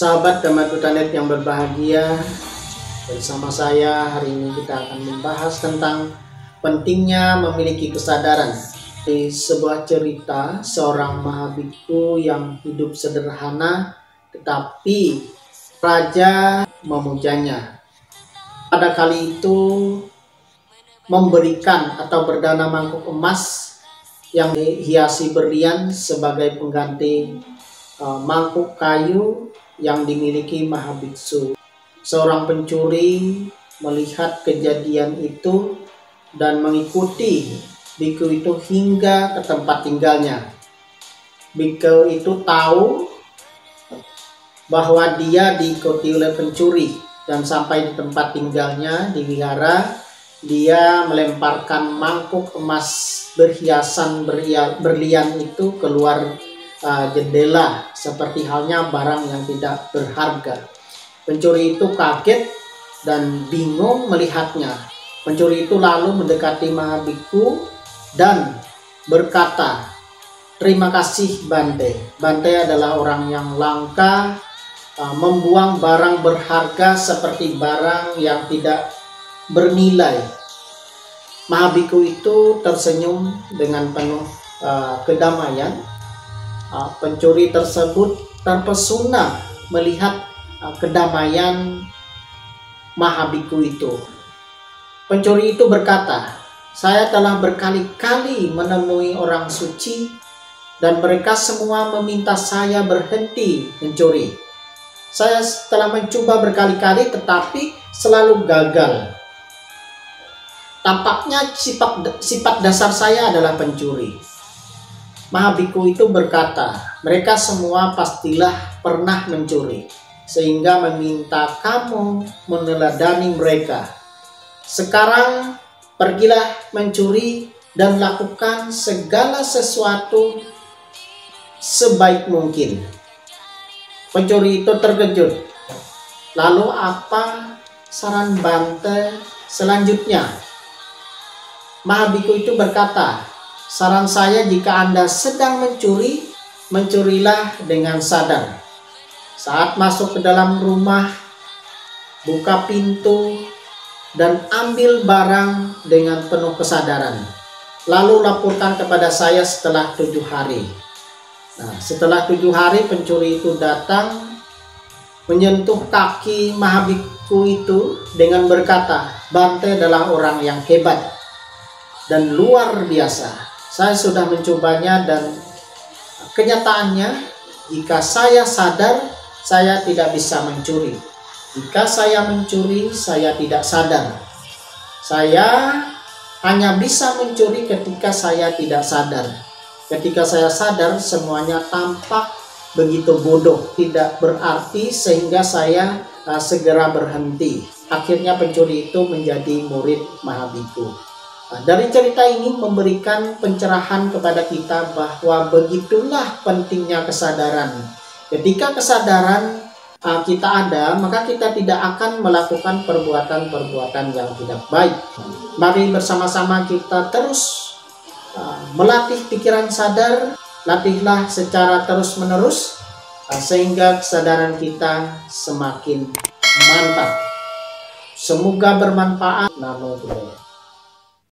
Sahabat Damai.net yang berbahagia, bersama saya hari ini kita akan membahas tentang pentingnya memiliki kesadaran. Di sebuah cerita seorang mahabiksu yang hidup sederhana tetapi raja memujanya. Pada kali itu memberikan atau berdana mangkuk emas yang dihiasi berlian sebagai pengganti mangkuk kayu yang dimiliki mahabiksu. Seorang pencuri melihat kejadian itu dan mengikuti biku itu hingga ke tempat tinggalnya. Biku itu tahu bahwa dia diikuti oleh pencuri, dan sampai di tempat tinggalnya di wihara, dia melemparkan mangkuk emas berhiasan berlian itu keluar jendela, seperti halnya barang yang tidak berharga. Pencuri itu kaget dan bingung melihatnya. Pencuri itu lalu mendekati mahabiksu dan berkata, "Terima kasih Bante." Bante adalah orang yang langka, membuang barang berharga seperti barang yang tidak bernilai. Mahabiksu itu tersenyum dengan penuh kedamaian. Pencuri tersebut terpesona melihat kedamaian mahabiksu itu. Pencuri itu berkata, "Saya telah berkali-kali menemui orang suci dan mereka semua meminta saya berhenti mencuri. Saya telah mencoba berkali-kali tetapi selalu gagal. Tampaknya sifat dasar saya adalah pencuri." Mahabiksu itu berkata, "Mereka semua pastilah pernah mencuri, sehingga meminta kamu meneladani mereka. Sekarang pergilah mencuri dan lakukan segala sesuatu sebaik mungkin." Pencuri itu terkejut. "Lalu apa saran Bante selanjutnya?" Mahabiksu itu berkata, "Saran saya, jika Anda sedang mencuri, mencurilah dengan sadar. Saat masuk ke dalam rumah, buka pintu dan ambil barang dengan penuh kesadaran. Lalu laporkan kepada saya setelah 7 hari. Nah, setelah 7 hari pencuri itu datang, menyentuh kaki mahabiksu itu dengan berkata, "Bante adalah orang yang hebat dan luar biasa. Saya sudah mencobanya dan kenyataannya jika saya sadar, saya tidak bisa mencuri. Jika saya mencuri, saya tidak sadar. Saya hanya bisa mencuri ketika saya tidak sadar. Ketika saya sadar, semuanya tampak begitu bodoh, tidak berarti, sehingga saya segera berhenti." Akhirnya pencuri itu menjadi murid mahabiksu. Dari cerita ini memberikan pencerahan kepada kita bahwa begitulah pentingnya kesadaran. Ketika kesadaran kita ada, maka kita tidak akan melakukan perbuatan-perbuatan yang tidak baik. Mari bersama-sama kita terus melatih pikiran sadar, latihlah secara terus-menerus sehingga kesadaran kita semakin mantap. Semoga bermanfaat. Namo Buddhaya.